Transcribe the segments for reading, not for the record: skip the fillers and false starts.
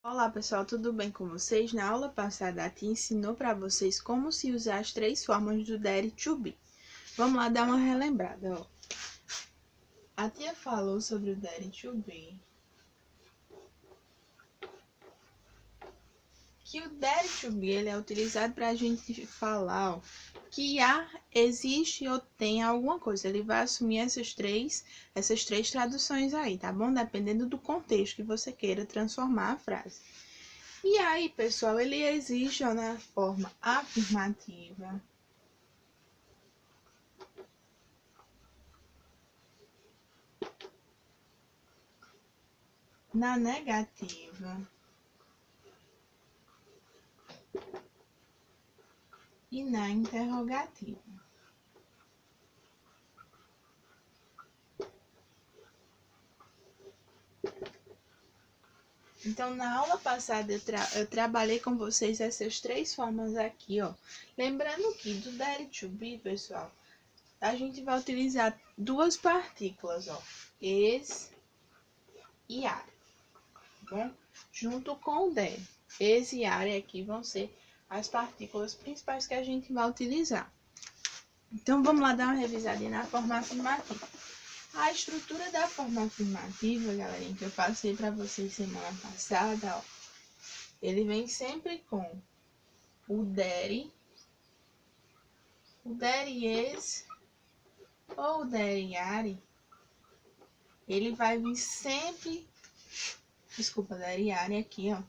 Olá pessoal, tudo bem com vocês? Na aula passada a tia ensinou para vocês como se usar as três formas do Dare to Be. Vamos lá dar uma relembrada, ó. A tia falou sobre o Dare to Be, que o Dare to Be ele é utilizado para a gente falar, ó, que existe ou tem alguma coisa. Ele vai assumir essas três traduções aí, tá bom? Dependendo do contexto que você queira transformar a frase. E aí, pessoal, ele existe ó, na forma afirmativa, na negativa e na interrogativa. Então, na aula passada, eu trabalhei com vocês essas três formas aqui, ó. Lembrando que do Dare to Be, pessoal, a gente vai utilizar duas partículas, ó. Is e are, tá bom? Junto com o Dare. Is e are aqui vão ser as partículas principais que a gente vai utilizar. Então, vamos lá dar uma revisadinha na forma afirmativa. A estrutura da forma afirmativa, galerinha, que eu passei para vocês semana passada, ó, ele vem sempre com o dere is ou o dere are. Ele vai vir sempre, dere are aqui, ó.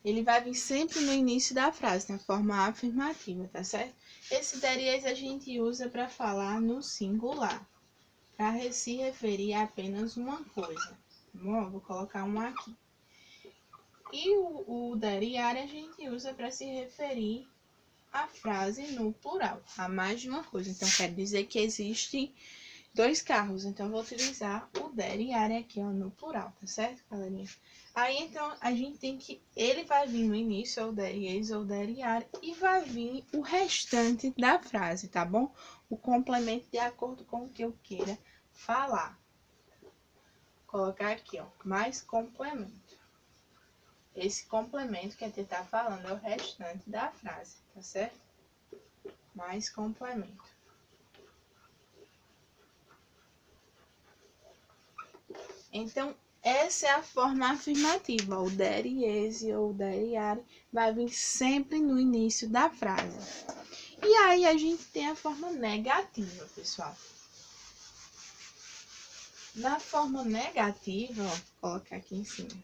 Ele vai vir sempre no início da frase, na forma afirmativa, tá certo? Esse dere is a gente usa para falar no singular, para se referir a apenas uma coisa. Tá bom? Vou colocar um aqui. E o dere are a gente usa para se referir à frase no plural, a mais de uma coisa. Então, quer dizer que existem dois carros. Então, vou utilizar o dere are aqui ó, no plural, tá certo, galerinha? Aí, então, a gente tem que... Ele vai vir no início, ou dere is, ou dere are, e vai vir o restante da frase, tá bom? O complemento de acordo com o que eu queira falar. Vou colocar aqui, ó, mais complemento. Esse complemento que a tia tá falando é o restante da frase, tá certo? Mais complemento. Então, essa é a forma afirmativa. O dere is ou o dere are vai vir sempre no início da frase. E aí, a gente tem a forma negativa, pessoal. Na forma negativa, ó, vou colocar aqui em cima.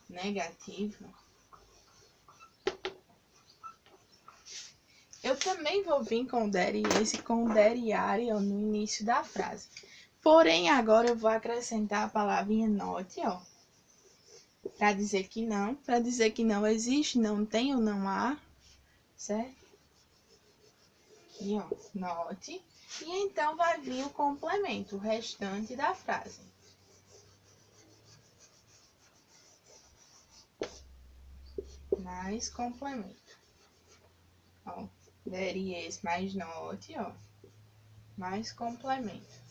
Negativa. Eu também vou vir com o dere is e com o dere are ó, no início da frase. Porém, agora eu vou acrescentar a palavrinha not, ó. Para dizer que não existe, não tem ou não há, certo? Aqui, ó, not. E então vai vir o complemento, o restante da frase. Mais complemento. Ó, dere is mais not, ó. Mais complemento.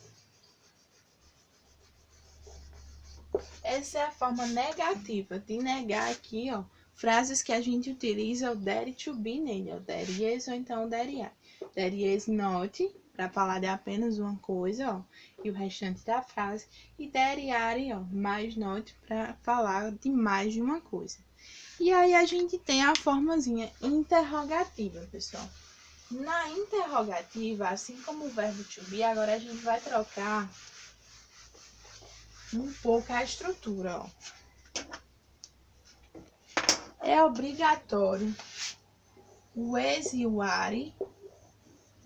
Essa é a forma negativa de negar aqui, ó, frases que a gente utiliza o dare to be nele, o dere is ou então o dere are. Dere is not, para falar de apenas uma coisa, ó, e o restante da frase. E dere are, ó, mais not, para falar de mais de uma coisa. E aí a gente tem a formazinha interrogativa, pessoal. Na interrogativa, assim como o verbo to be, agora a gente vai trocar um pouco a estrutura, ó. É obrigatório o is e o are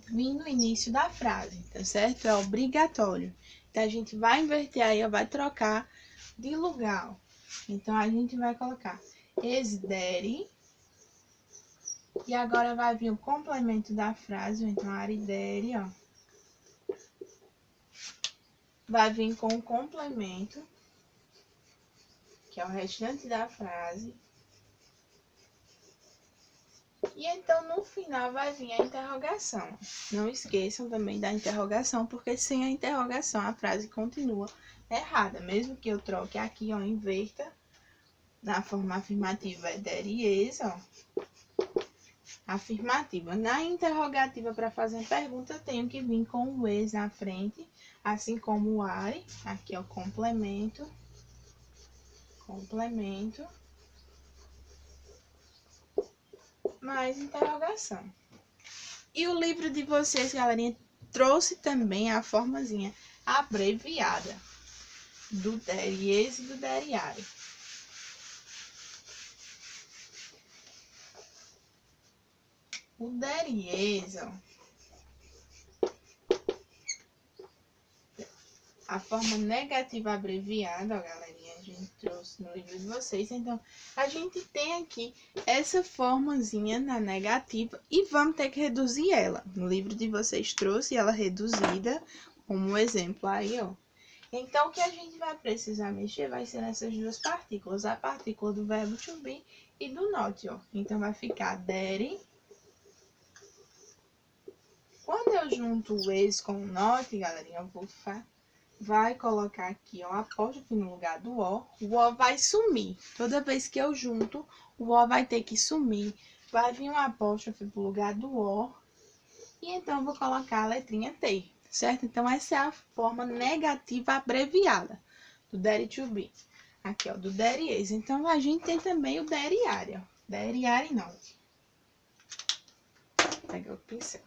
vir no início da frase, tá certo? É obrigatório. Então, a gente vai inverter aí, ó, vai trocar de lugar, ó. Então, a gente vai colocar is dere. E agora vai vir o complemento da frase, então, are dere, ó. Vai vir com o complemento, que é o restante da frase. E então, no final, vai vir a interrogação. Não esqueçam também da interrogação, porque sem a interrogação a frase continua errada. Mesmo que eu troque aqui, ó, inverta Na forma afirmativa é there is, ó. Afirmativa. Na interrogativa, para fazer pergunta, eu tenho que vir com o is na frente, assim como o are. Aqui, ó, complemento. Complemento. Mais interrogação. E o livro de vocês, galerinha, trouxe também a formazinha abreviada do there is e do there are. O there is, ó, a forma negativa abreviada, ó, galerinha, a gente trouxe no livro de vocês. Então, a gente tem aqui essa formazinha na negativa e vamos ter que reduzir ela. No livro de vocês trouxe ela reduzida, como exemplo aí, ó. Então, o que a gente vai precisar mexer vai ser nessas duas partículas, a partícula do verbo to be e do not, ó. Então, vai ficar there. Quando eu junto o is com o not, galerinha, eu vou vai colocar aqui, ó, apóstrofe no lugar do O vai sumir. Toda vez que eu junto, o O vai ter que sumir. Vai vir um apóstrofe pro lugar do O, e então eu vou colocar a letrinha T, certo? Então, essa é a forma negativa abreviada do there to be. Aqui, ó, do there is. Então, a gente tem também o there are, ó. There are not. Vou pegar o pincel.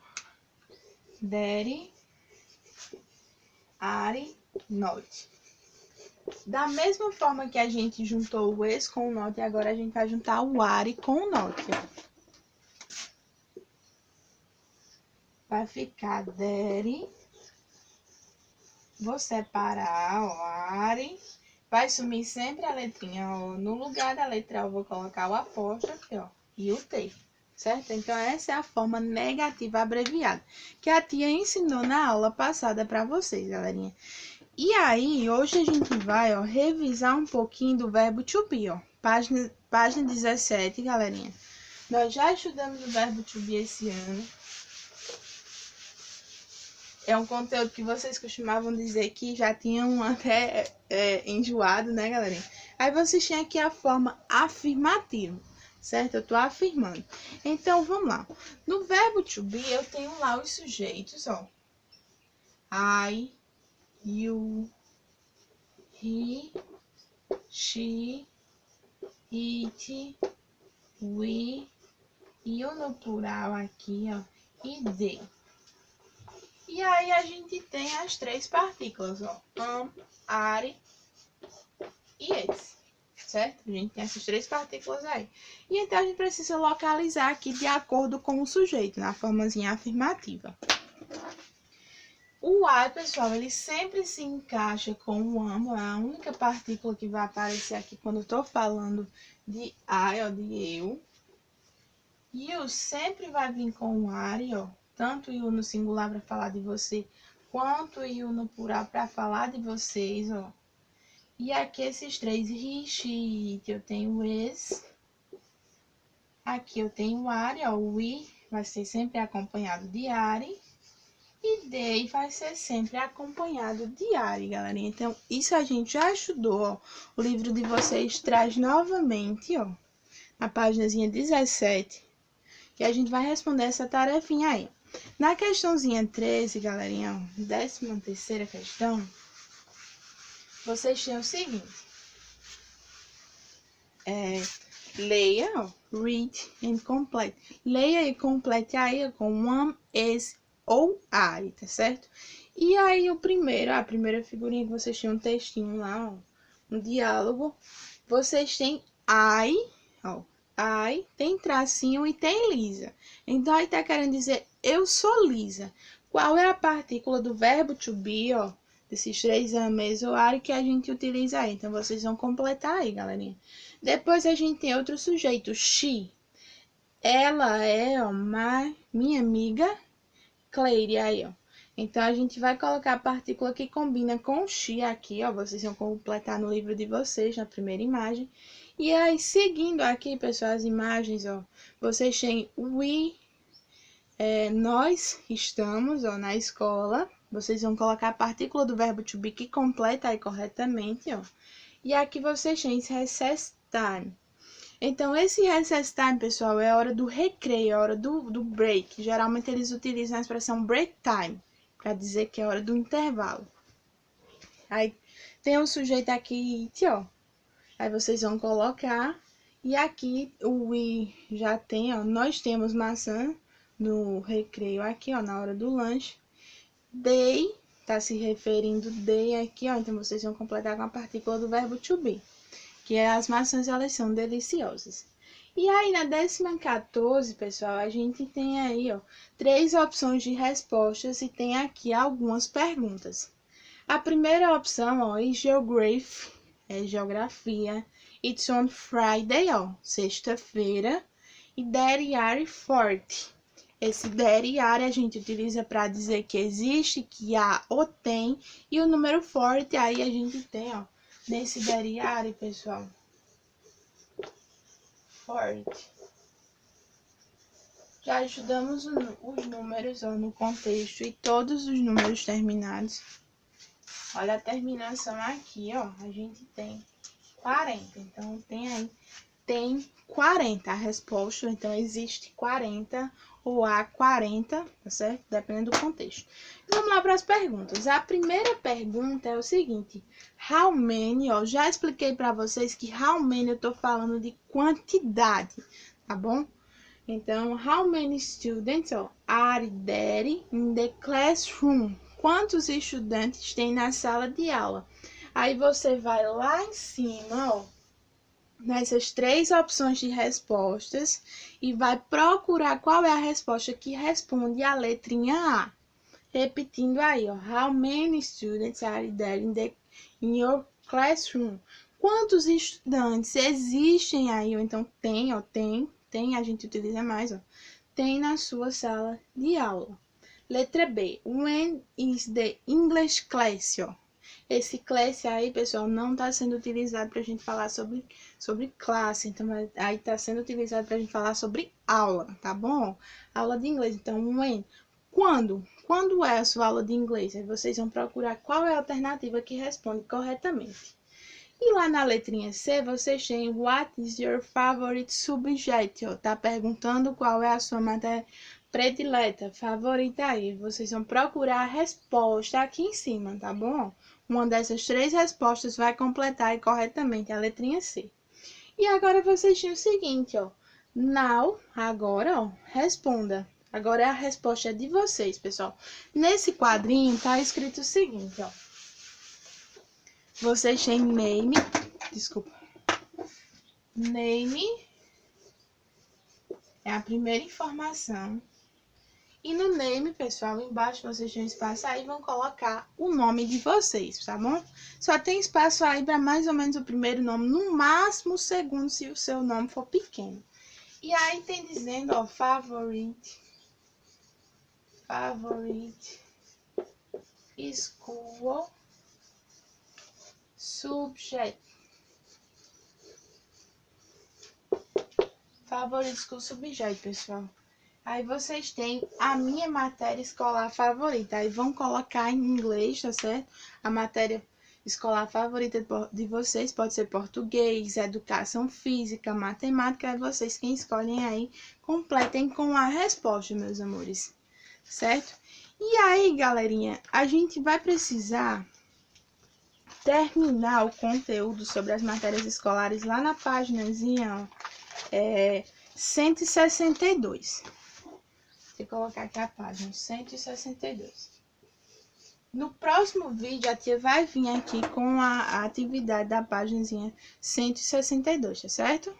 There are not. Da mesma forma que a gente juntou o is com o not, agora a gente vai juntar o are com o not, ó. Vai ficar there. Vou separar, ó, are. Vai sumir sempre a letrinha, ó. No lugar da letra eu vou colocar o apóstrofe, ó, e o T, certo? Então, essa é a forma negativa abreviada, que a tia ensinou na aula passada para vocês, galerinha. E aí, hoje a gente vai, ó, revisar um pouquinho do verbo to be, ó. Página 17, galerinha. Nós já estudamos o verbo to be esse ano. É um conteúdo que vocês costumavam dizer que já tinham até enjoado, né, galerinha? Aí vocês têm aqui a forma afirmativa, certo? Eu tô afirmando. Então, vamos lá. No verbo to be, eu tenho lá os sujeitos, ó. I, you, he, she, it, we, e o no plural aqui, ó, e they. E aí a gente tem as três partículas, ó, are e esse, certo? A gente tem essas três partículas aí. E então a gente precisa localizar aqui de acordo com o sujeito, na formazinha afirmativa. O I, pessoal, ele sempre se encaixa com o am, é a única partícula que vai aparecer aqui quando eu tô falando de I, ó, de eu. You sempre vai vir com o are, ó. Tanto you no singular para falar de você, quanto you no plural para falar de vocês, ó. E aqui esses três, he, she, it, eu tenho is. Aqui eu tenho are, ó, we vai ser sempre acompanhado de are. E they vai ser sempre acompanhado de are, galerinha. Então, isso a gente já estudou, ó. O livro de vocês traz novamente, ó, na páginazinha 17. E a gente vai responder essa tarefinha aí. Na questãozinha 13, galerinha, 13ª questão, vocês têm o seguinte. Leia, ó, read and complete. Leia e complete aí com am, is ou are, tá certo? E aí a primeira figurinha que vocês têm um textinho lá, ó, um diálogo. Vocês têm I, ó. I tem tracinho e tem lisa. Então, aí tá querendo dizer eu sou lisa. Qual é a partícula do verbo to be, ó? Desses três ames ou are que a gente utiliza aí. Então, vocês vão completar aí, galerinha. Depois, a gente tem outro sujeito, she. Ela é, ó, minha amiga Cleide aí, ó. Então, a gente vai colocar a partícula que combina com she aqui, ó. Vocês vão completar no livro de vocês, na primeira imagem. E aí, seguindo aqui, pessoal, as imagens, ó, vocês têm we, nós estamos, ó, na escola. Vocês vão colocar a partícula do verbo to be que completa aí corretamente, ó. E aqui vocês têm esse recess time. Então, esse recess time, pessoal, é a hora do recreio, é a hora do break. Geralmente, eles utilizam a expressão break time, para dizer que é a hora do intervalo. Aí, tem um sujeito aqui, it, ó. Aí, vocês vão colocar. E aqui, o we já tem, ó. Nós temos maçã no recreio aqui, ó, na hora do lanche. They, tá se referindo they aqui, ó. Então, vocês vão completar com a partícula do verbo to be, que é as maçãs, elas são deliciosas. E aí, na 14ª, pessoal, a gente tem aí, ó, 3 opções de respostas e tem aqui algumas perguntas. A primeira opção, ó, é geography, é geografia. It's on Friday, ó, sexta-feira. E there are 40. Esse there are a gente utiliza para dizer que existe, que há ou tem. E o número 40 aí a gente tem, ó, nesse there are, pessoal. 40. Já estudamos os números, ó, no contexto e todos os números terminados. Olha a terminação aqui, ó, a gente tem 40. Então, tem 40 a resposta. Então, existe 40 ou há 40, tá certo? Dependendo do contexto. Vamos lá para as perguntas. A primeira pergunta é o seguinte: how many, ó, já expliquei para vocês que how many eu tô falando de quantidade, tá bom? Então, how many students, ó, are there in the classroom? Quantos estudantes tem na sala de aula? Aí você vai lá em cima, ó, nessas 3 opções de respostas e vai procurar qual é a resposta que responde a letrinha A. Repetindo aí, ó, how many students are there in your classroom? Quantos estudantes existem aí? Ou então tem, ó, tem, a gente utiliza mais, ó, tem na sua sala de aula. Letra B, when is the English class, ó. Esse class aí, pessoal, não está sendo utilizado para a gente falar sobre classe. Então, aí está sendo utilizado para a gente falar sobre aula, tá bom? Aula de inglês. Então, when. Quando? Quando é a sua aula de inglês? Aí vocês vão procurar qual é a alternativa que responde corretamente. E lá na letrinha C, vocês têm what is your favorite subject? Ó, tá perguntando qual é a sua matéria predileta, favorita aí. Vocês vão procurar a resposta aqui em cima, tá bom? Uma dessas 3 respostas vai completar corretamente a letrinha C. E agora vocês têm o seguinte, ó. Now, agora, ó, responda. Agora a resposta é de vocês, pessoal. Nesse quadrinho tá escrito o seguinte, ó. Vocês têm name, desculpa. Name é a primeira informação. E no name, pessoal, embaixo vocês têm espaço aí, vão colocar o nome de vocês, tá bom? Só tem espaço aí para mais ou menos o primeiro nome, no máximo o segundo, se o seu nome for pequeno. E aí tem dizendo, ó, favorite, school, subject. Favorite school subject, pessoal. Aí vocês têm a minha matéria escolar favorita. Aí vão colocar em inglês, tá certo? A matéria escolar favorita de vocês pode ser português, educação física, matemática. Aí vocês, quem escolhem aí, completem com a resposta, meus amores. Certo? E aí, galerinha, a gente vai precisar terminar o conteúdo sobre as matérias escolares lá na páginazinha, ó, 162. Vou colocar aqui a página 162. No próximo vídeo, a tia vai vir aqui com a atividade da página 162, tá certo?